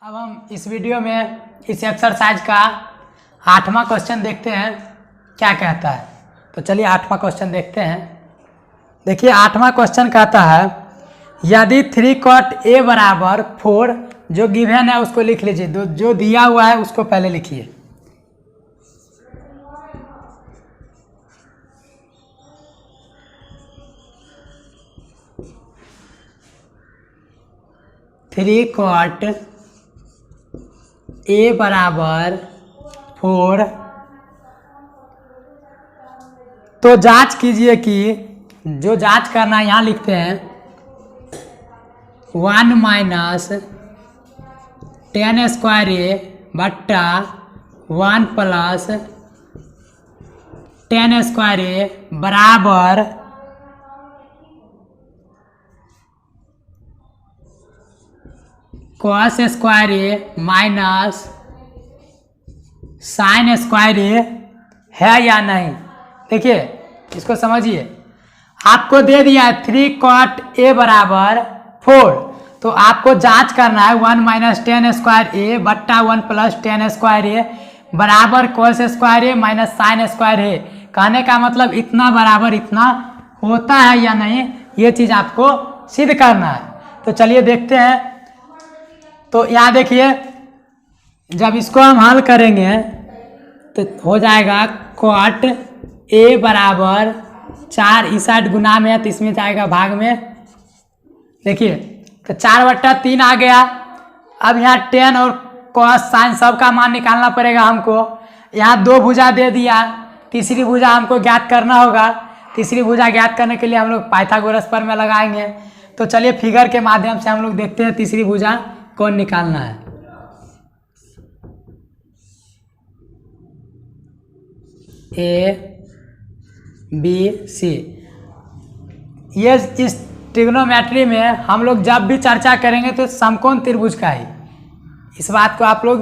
अब हम इस वीडियो में इस एक्सरसाइज का 8वां क्वेश्चन देखते हैं क्या कहता है। तो चलिए 8वां क्वेश्चन देखते हैं। देखिए 8वां क्वेश्चन कहता है यदि 3 cot A बराबर 4 जो गिवन है उसको लिख लीजिए, जो दिया हुआ है उसको पहले लिखिए। थ्री cot A बराबर 4 तो जांच कीजिए कि जो जांच करना है यहाँ लिखते हैं 1 माइनस 10 स्क्वायर A बट्टा 1 प्लस 10 स्क्वायर A बराबर cos square A minus sine square A है या नहीं। देखिए इसको समझिए, आपको दे दिया है 3 cot A बराबर 4 तो आपको जांच करना है 1 माइनस 10 स्क्वायर A बट्टा 1 प्लस 10 स्क्वायर A बराबर cos square A minus sine square A। कहने का मतलब इतना बराबर इतना होता है या नहीं, ये चीज़ आपको सिद्ध करना है। तो चलिए देखते हैं। तो यहाँ देखिए जब इसको हम हल करेंगे तो हो जाएगा cot A बराबर 4 इस साइड गुना में है तो इसमें जाएगा भाग में। देखिए तो 4/3 आ गया। अब यहाँ 10 और cos साइन सबका मान निकालना पड़ेगा हमको। यहाँ 2 भुजा दे दिया, तीसरी भुजा हमको ज्ञात करना होगा। तीसरी भुजा ज्ञात करने के लिए हम लोग पाइथागोरस प्रमेय लगाएंगे। तो चलिए फिगर के माध्यम से हम लोग देखते हैं तीसरी भुजा कौन निकालना है। ABC ये इस ट्रिग्नोमेट्री में हम लोग जब भी चर्चा करेंगे तो समकोण त्रिभुज का ही, इस बात को आप लोग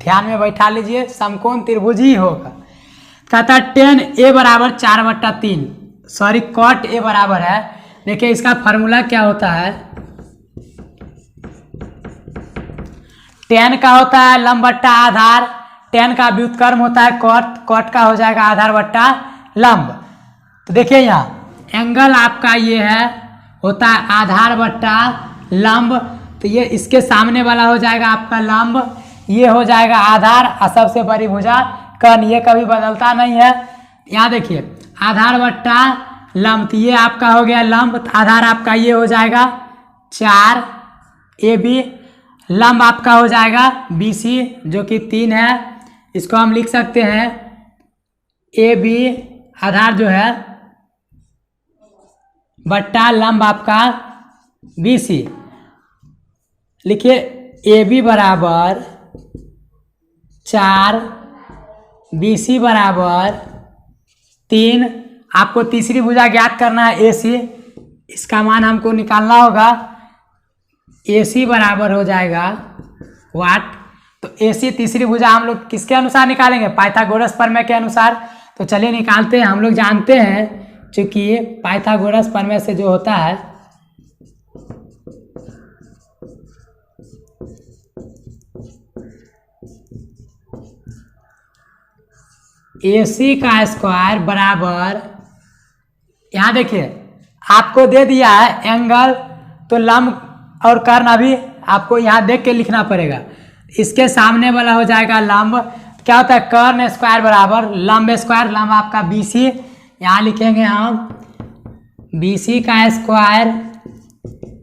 ध्यान में बैठा लीजिए, समकोण त्रिभुज ही होगा। कहता है 10 A बराबर 4/3 सॉरी cot A बराबर है। देखिए इसका फार्मूला क्या होता है, 10 का होता है लंब बट्टा आधार, 10 का व्युत्क्रम होता है cot का हो जाएगा आधार बट्टा लंब। तो देखिए यहाँ एंगल आपका ये है होता है आधार बट्टा लंब, तो ये इसके सामने वाला हो जाएगा आपका लंब, ये हो जाएगा आधार और सबसे बड़ी भुजा कर्ण, ये कभी बदलता नहीं है। यहाँ देखिए आधार बट्टा लंब, तो ये आपका हो गया लंब, तो आधार आपका ये हो जाएगा 4 AB, लंब आपका हो जाएगा BC जो कि 3 है। इसको हम लिख सकते हैं AB आधार जो है बट्टा लंब आपका BC। लिखिए AB बराबर 4 BC बराबर 3। आपको तीसरी भुजा ज्ञात करना है AC, इसका मान हमको निकालना होगा। AC बराबर हो जाएगा वाट। तो AC तीसरी भुजा हम लोग किसके अनुसार निकालेंगे, पाइथागोरस प्रमेय के अनुसार। तो चलिए निकालते हैं। हम लोग जानते हैं चूंकि पाइथागोरस प्रमेय से जो होता है AC का स्क्वायर बराबर, यहाँ देखिए आपको दे दिया है एंगल, तो लंब और कर्ण अभी आपको यहाँ देख के लिखना पड़ेगा। इसके सामने वाला हो जाएगा लंब, क्या होता है कर्ण स्क्वायर बराबर लंब स्क्वायर, लंब आपका BC, यहाँ लिखेंगे हम BC का स्क्वायर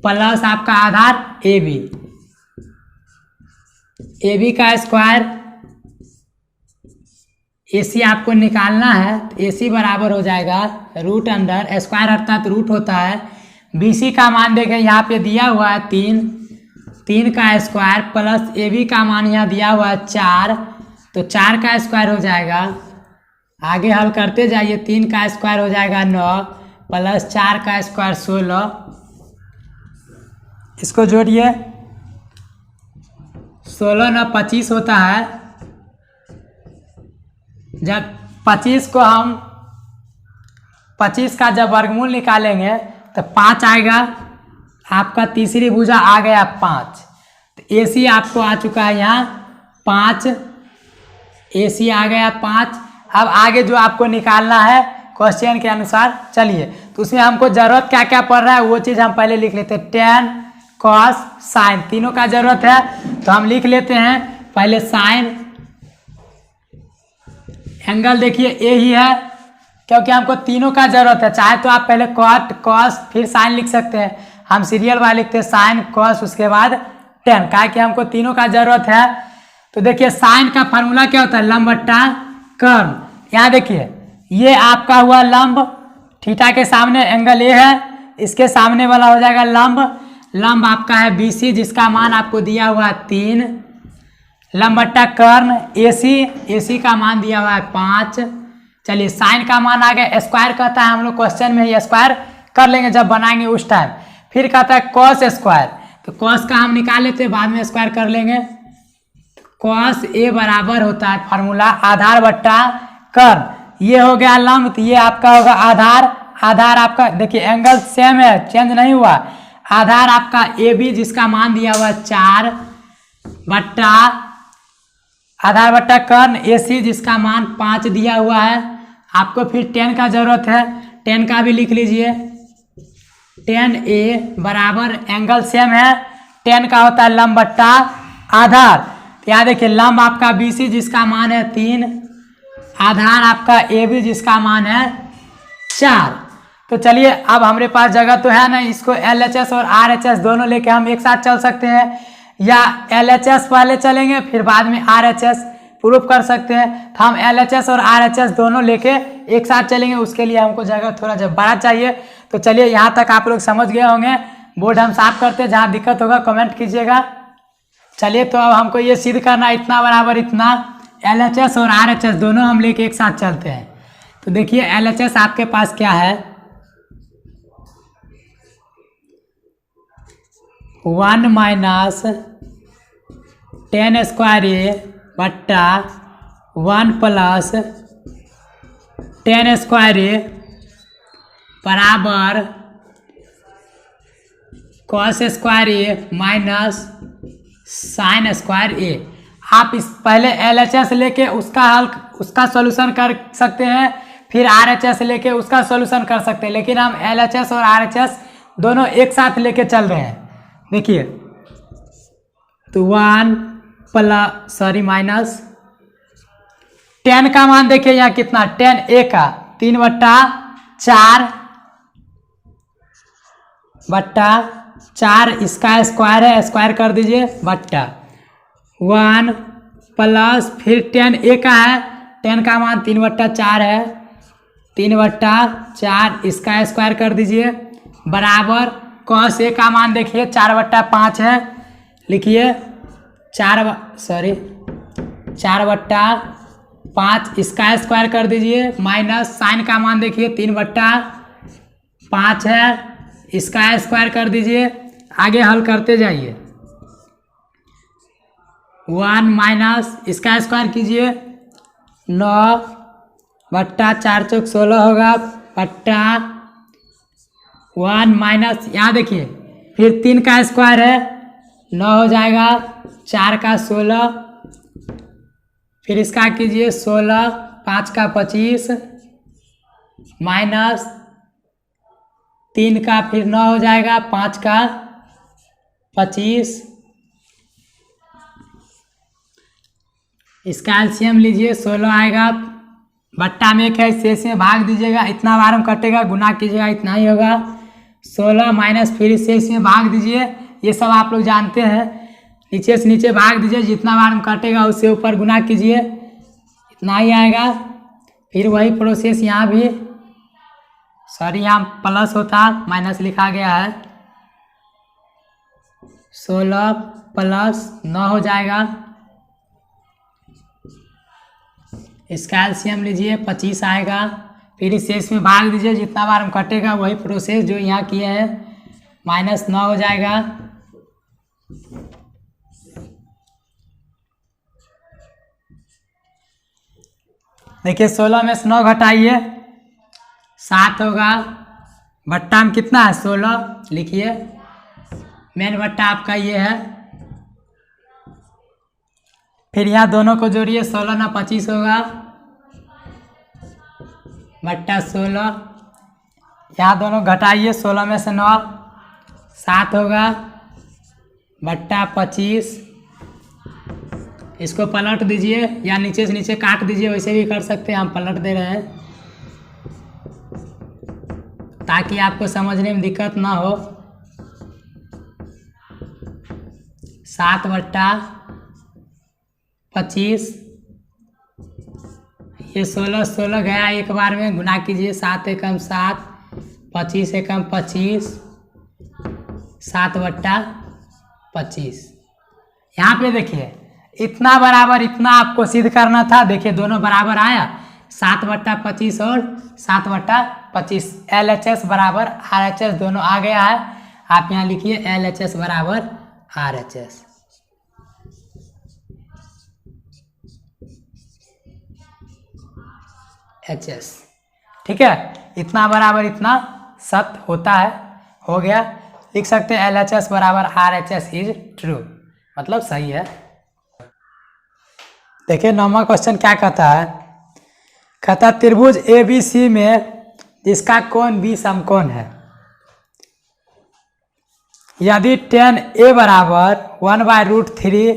प्लस आपका आधार AB का स्क्वायर। AC आपको निकालना है तो AC बराबर हो जाएगा रूट अंडर स्क्वायर अर्थात रूट होता है। BC का मान देखें यहाँ पे दिया हुआ है 3 का स्क्वायर प्लस AB का मान यहाँ दिया हुआ है 4, तो 4 का स्क्वायर हो जाएगा। आगे हल करते जाइए, 3 का स्क्वायर हो जाएगा 9 प्लस 4 का स्क्वायर 16। इसको जोड़िए 16 9 25 होता है। जब 25 को हम 25 का जब वर्गमूल निकालेंगे तो 5 आएगा। आपका तीसरी भुजा आ गया 5, AC आपको आ चुका है यहाँ 5, AC आ गया 5। अब आगे जो आपको निकालना है क्वेश्चन के अनुसार, चलिए तो उसमें हमको जरूरत क्या क्या पड़ रहा है वो चीज़ हम पहले लिख लेते हैं। tan, cos, sin तीनों का जरूरत है, तो हम लिख लेते हैं पहले sin। एंगल देखिए ए ही है, क्योंकि हमको तीनों का जरूरत है। चाहे तो आप पहले cot, cos फिर sin लिख सकते हैं, हम सीरियल वाले लिखते हैं sin, cos उसके बाद tan, क्या कि हमको तीनों का जरूरत है। तो देखिए sin का फार्मूला क्या होता है, लंब बट्टा कर्ण। यहाँ देखिए ये आपका हुआ लंब, थीटा के सामने एंगल ए है, इसके सामने वाला हो जाएगा लंब। लंब आपका है BC जिसका मान आपको दिया हुआ है 3। लंब बट्टा कर्ण AC का मान दिया हुआ है 5। चलिए साइन का मान आ गया, स्क्वायर कहता है, हम लोग क्वेश्चन में ही स्क्वायर कर लेंगे जब बनाएंगे उस टाइम। फिर कहता है कॉस स्क्वायर, तो कॉस का हम निकाल लेते हैं, बाद में स्क्वायर कर लेंगे। कॉस ए बराबर होता है फार्मूला आधार बट्टा कर्ण। ये हो गया लंब, तो ये आपका होगा आधार। आधार आपका देखिए एंगल सेम है, चेंज नहीं हुआ। आधार आपका AB जिसका मान दिया हुआ है 4 बट्टा आधार बट्टा कर्ण AC जिसका मान 5 दिया हुआ है। आपको फिर tan का जरूरत है, tan का भी लिख लीजिए। tan A बराबर एंगल सेम है, tan का होता है लंब बट्टा आधार। यहाँ देखिए लंब आपका BC जिसका मान है 3, आधार आपका AB जिसका मान है 4। तो चलिए अब हमारे पास जगह तो है ना, इसको LHS और RHS दोनों लेके हम एक साथ चल सकते हैं, या LHS पहले चलेंगे फिर बाद में RHS प्रूफ कर सकते हैं। तो हम LHS और RHS दोनों लेके एक साथ चलेंगे, उसके लिए हमको जगह थोड़ा जब बड़ा चाहिए। तो चलिए यहाँ तक आप लोग समझ गए होंगे। बोर्ड हम साफ करते हैं, जहाँ दिक्कत होगा कमेंट कीजिएगा। चलिए तो अब हमको ये सिद्ध करना है इतना बराबर इतना, LHS और RHS दोनों हम लेके एक साथ चलते हैं। तो देखिए LHS आपके पास क्या है, 1 माइनस tan स्क्वायर ए बट्टा 1 प्लस tan स्क्वायर ए बराबर cos स्क्वायर ए माइनस sin स्क्वायर ए। आप इस पहले LHS लेके उसका सॉल्यूशन कर सकते हैं, फिर RHS लेके उसका सॉल्यूशन कर सकते हैं, लेकिन हम LHS और RHS दोनों एक साथ लेके चल रहे हैं। देखिए तो 1 प्लस माइनस tan का मान देखिए यहाँ कितना, tan A का 3 बट्टा 4 बट्टा 4, इसका स्क्वायर है, स्क्वायर कर दीजिए बट्टा 1 प्लस फिर tan A का है, tan का मान 3 बट्टा 4 है, 3 बट्टा 4 इसका स्क्वायर कर दीजिए बराबर cos A का मान देखिए 4 बट्टा 5 है, लिखिए 4 बट्टा 5 इसका स्क्वायर कर दीजिए माइनस साइन का मान देखिए 3 बट्टा 5 है, इसका स्क्वायर कर दीजिए। आगे हल करते जाइए, 1 माइनस इसका स्क्वायर कीजिए 9 बट्टा 4 चौक 16 होगा बट्टा 1 माइनस यहाँ देखिए फिर 3 का स्क्वायर है 9 हो जाएगा, 4 का 16 फिर इसका कीजिए 16, 5 का 25 माइनस 3 का फिर 9 हो जाएगा, 5 का 25, इसका एलसीएम लीजिए 16 आएगा, बट्टा में 1 है, शेष में भाग दीजिएगा, इतना बार हम कटेगा गुना कीजिएगा इतना ही होगा, 16 माइनस फिर शेष में भाग दीजिए। ये सब आप लोग जानते हैं, नीचे से नीचे भाग दीजिए, जितना बार हम कटेगा उससे ऊपर गुना कीजिए, इतना ही आएगा। फिर वही प्रोसेस यहाँ भी, यहाँ प्लस होता माइनस लिखा गया है, 16 प्लस 9 हो जाएगा, इसका एलसीएम लीजिए 25 आएगा, फिर इस शेष में भाग दीजिए, जितना बार हम कटेगा वही प्रोसेस जो यहाँ किए हैं, माइनस 9 हो जाएगा। देखिए 16 में से 9 घटाइए 7 होगा, बट्टा में कितना है 16, लिखिए मेन बट्टा आपका ये है फिर यहाँ दोनों को जोड़िए, 16 ना 25 होगा बट्टा 16। यहाँ दोनों घटाइए, 16 में से 9 7 होगा बट्टा 25। इसको पलट दीजिए या नीचे से नीचे काट दीजिए, वैसे भी कर सकते हैं, हम पलट दे रहे हैं ताकि आपको समझने में दिक्कत ना हो। 7 बट्टा 25, ये 16 गया एक बार में, गुना कीजिए, 7 एकम 7, 25 एकम 25, 7 बट्टा 25। यहाँ पे देखिए इतना बराबर इतना आपको सिद्ध करना था। देखिए दोनों बराबर आया, 7 बट्टा 25 और 7 बट्टा 25। LHS बराबर RHS दोनों आ गया है। आप यहाँ लिखिए LHS बराबर RHS। HS ठीक है, इतना बराबर इतना सत्य होता है, हो गया। लिख सकते हैं LHS बराबर RHS इज ट्रू, मतलब सही है। देखिए 9वां क्वेश्चन क्या कहता है, कहता त्रिभुज ABC में जिसका कोण B समकोण है, यदि tan A बराबर 1/√3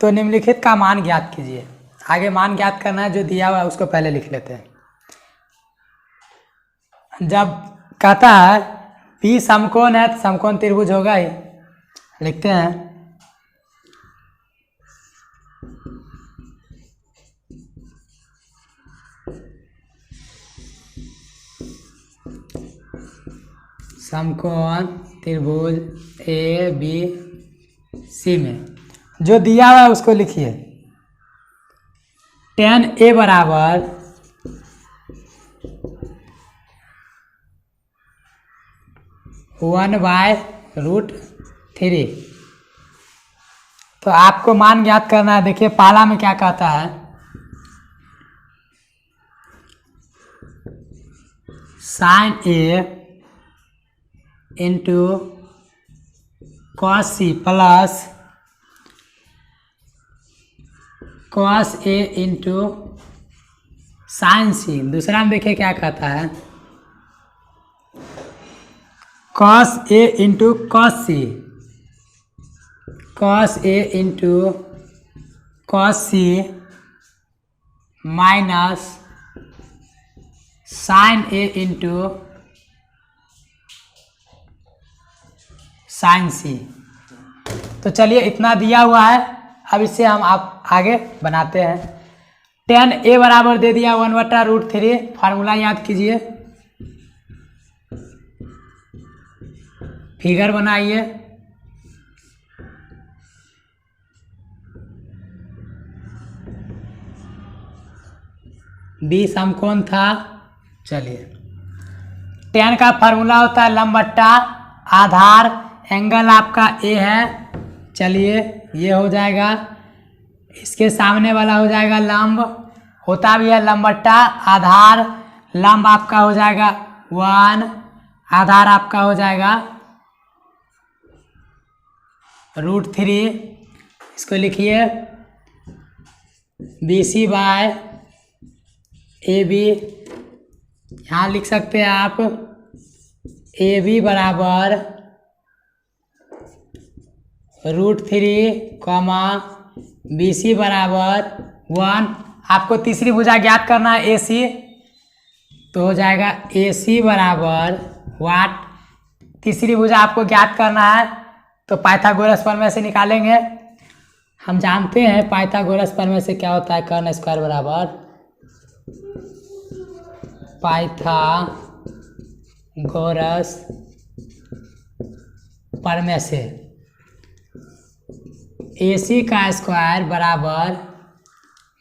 तो निम्नलिखित का मान ज्ञात कीजिए। आगे मान ज्ञात करना है, जो दिया हुआ है उसको पहले लिख लेते हैं। जब कहता है B समकोण है तो समकोण त्रिभुज होगा ही, लिखते हैं समकोण त्रिभुज ABC में जो दिया हुआ है उसको लिखिए। tan A बराबर 1/√3। तो आपको मान ज्ञात करना है। देखिए पहला में क्या कहता है, sin A into cos C plus cos A into sin C। दूसरा में देखिए क्या कहता है, cos A into cos C, cos A into cos C minus sin A into sin C। तो चलिए इतना दिया हुआ है, अब इससे हम आप आगे बनाते हैं। tan A बराबर दे दिया 1/√3, फार्मूला याद कीजिए, फिगर बनाइए। B समकोण था, चलिए tan का फार्मूला होता है लंब बट्टा आधार, एंगल आपका A है, चलिए ये हो जाएगा, इसके सामने वाला हो जाएगा लंब, होता भी है लंब बट्टा आधार, लंब आपका हो जाएगा 1, आधार आपका हो जाएगा √3। इसको लिखिए BC बाय AB। यहाँ लिख सकते हैं आप AB बराबर √3, BC बराबर 1। आपको तीसरी भुजा ज्ञात करना है AC, तो हो जाएगा AC बराबर वाट। तीसरी भुजा आपको ज्ञात करना है तो पाइथागोरस प्रमेय से निकालेंगे। हम जानते हैं पाइथागोरस प्रमेय से क्या होता है, कर्न स्क्वायर बराबर पाइथागोरस प्रमेय से AC का स्क्वायर बराबर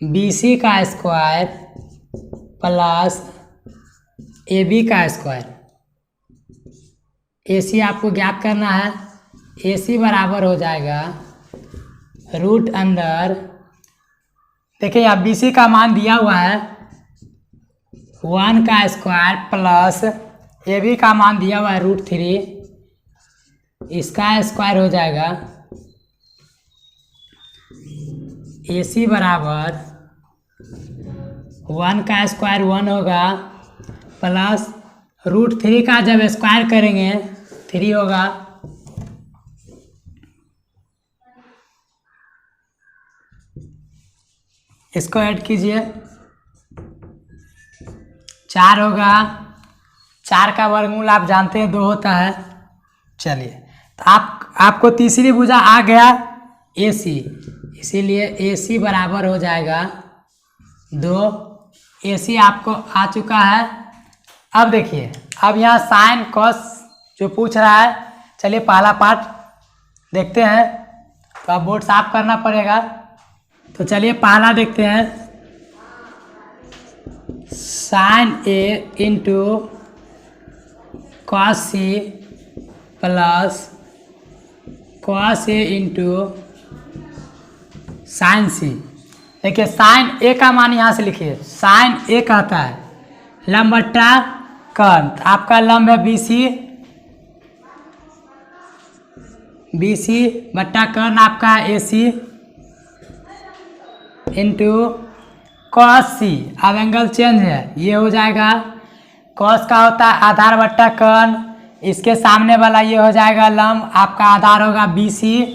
BC का स्क्वायर प्लस AB का स्क्वायर। AC आपको ज्ञात करना है, AC बराबर हो जाएगा रूट अंडर, देखिए यहाँ BC का मान दिया हुआ है 1 का स्क्वायर प्लस AB का मान दिया हुआ है √3, इसका स्क्वायर हो जाएगा AC बराबर 1 का स्क्वायर 1 होगा प्लस √3 का जब स्क्वायर करेंगे 3 होगा, इसको ऐड कीजिए 4 होगा। 4 का वर्गमूल आप जानते हैं 2 होता है। चलिए तो आपको तीसरी भुजा आ गया AC, इसीलिए AC बराबर हो जाएगा 2। AC आपको आ चुका है। अब देखिए, अब यहाँ साइन कॉस जो पूछ रहा है, चलिए पहला पार्ट देखते हैं। तो अब बोर्ड साफ करना पड़ेगा, तो चलिए पहला देखते हैं। Sine A into cos C plus cos A into sine C। देखिए साइन A का मान यहाँ से लिखिए, साइन A कहता है लंब बट्टा कर्ण, आपका लंब है BC बट्टा कर्ण आपका है AC इंटू कॉस C। अब एंगल चेंज है, ये हो जाएगा कॉस का होता है आधार बट्टा कर्ण, इसके सामने वाला ये हो जाएगा लंब, आपका आधार होगा BC,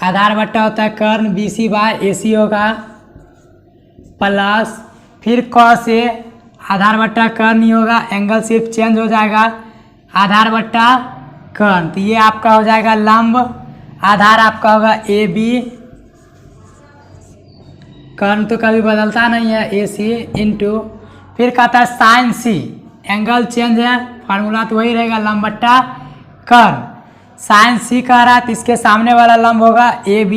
आधार बट्टा होता है कर्ण BC बाय AC होगा प्लस फिर कॉस A आधार बट्टा कर्ण ही होगा, एंगल सिर्फ चेंज हो जाएगा आधार बट्टा कर्ण, तो ये आपका हो जाएगा लंब, आधार आपका होगा AB, कर्ण तो कभी बदलता नहीं है AC इंटू फिर कहता है साइन C, एंगल चेंज है, फार्मूला तो वही रहेगा लंब बट्टा कर्ण, साइन C कह रहा है तो इसके सामने वाला लंब होगा AB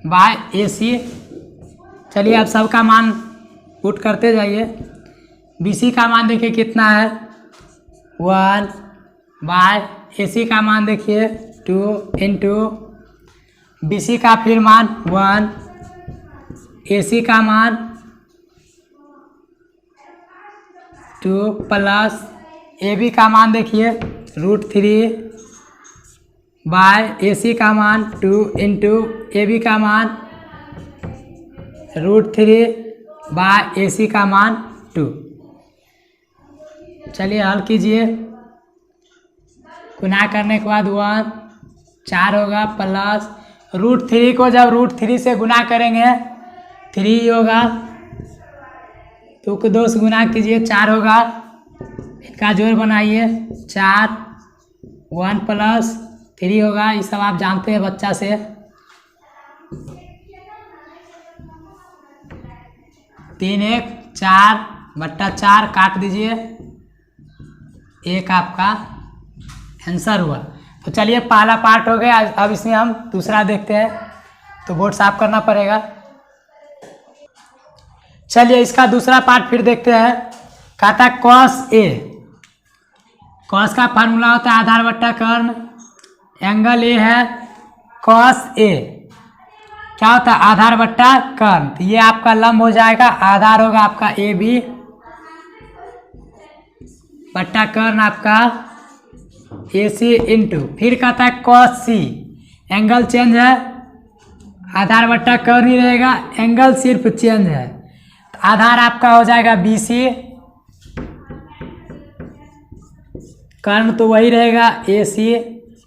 बाय AC। चलिए अब सबका मान पुट करते जाइए। BC का मान देखिए कितना है 1 बाय AC का मान देखिए 2 इंटू BC का फिर मान 1, AC का मान 2 प्लस AB का मान देखिए √3 बाय AC का मान 2 इंटू AB का मान √3 बाय AC का मान 2। चलिए हल कीजिए, गुना करने के बाद 1 4 होगा प्लस √3 को जब √3 से गुना करेंगे 3 होगा, तो 2 से गुना कीजिए 4 होगा, इनका जोड़ बनाइए 4 1 प्लस 3 होगा, ये सब आप जानते हैं बच्चा से। 3 1 4 बट्टा 4 काट दीजिए, 1 आपका आंसर हुआ। तो चलिए पहला पार्ट हो गया, अब इसमें हम दूसरा देखते हैं, तो बोर्ड साफ करना पड़ेगा। चलिए इसका दूसरा पार्ट फिर देखते हैं। कहता है कॉस A, कॉस का फार्मूला होता है आधार बट्टा कर्ण, एंगल A है कॉस A, क्या होता है आधार बट्टा कर्ण, तो ये आपका लंब हो जाएगा, आधार होगा आपका AB बट्टा कर्ण आपका AC इंटू फिर कहता है कॉस C, एंगल चेंज है, आधार बट्टा कर्ण ही रहेगा, एंगल सिर्फ चेंज है, तो आधार आपका हो जाएगा BC, कर्ण तो वही रहेगा AC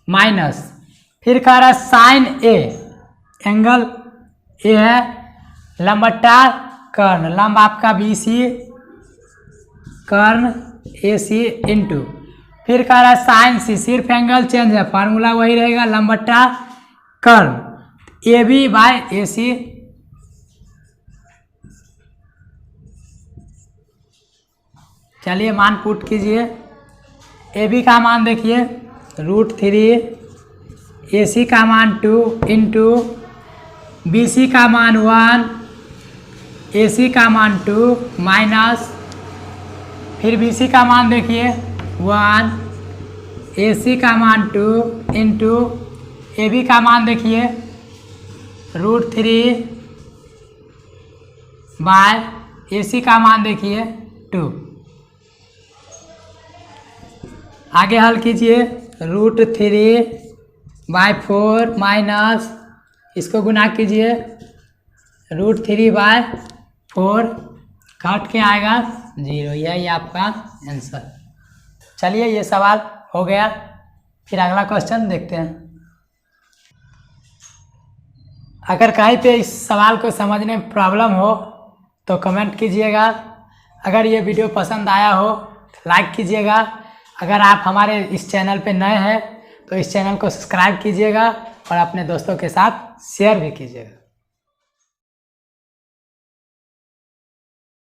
माइनस फिर कह रहा है साइन A, एंगल A है, लंब बट्टा कर्ण, लंब आपका BC कर्ण AC इंटू फिर कह रहा है साइन C, सिर्फ एंगल चेंज है, फार्मूला वही रहेगा लंब बट्टा कर्ण AB बाय AC। चलिए मान पुट कीजिए, AB का मान देखिए √3, AC का मान 2 इंटू BC का मान 1, AC का मान 2 माइनस फिर BC का मान देखिए 1, AC का मान 2 इंटू AB का मान देखिए √3 बाय AC का मान देखिए 2। आगे हल कीजिए, √3/4 माइनस इसको गुना कीजिए √3/4, घट के आएगा 0। यही आपका आंसर। चलिए ये सवाल हो गया, फिर अगला क्वेश्चन देखते हैं। अगर कहीं पे इस सवाल को समझने में प्रॉब्लम हो तो कमेंट कीजिएगा। अगर ये वीडियो पसंद आया हो तो लाइक कीजिएगा। अगर आप हमारे इस चैनल पे नए हैं तो इस चैनल को सब्सक्राइब कीजिएगा और अपने दोस्तों के साथ शेयर भी कीजिएगा।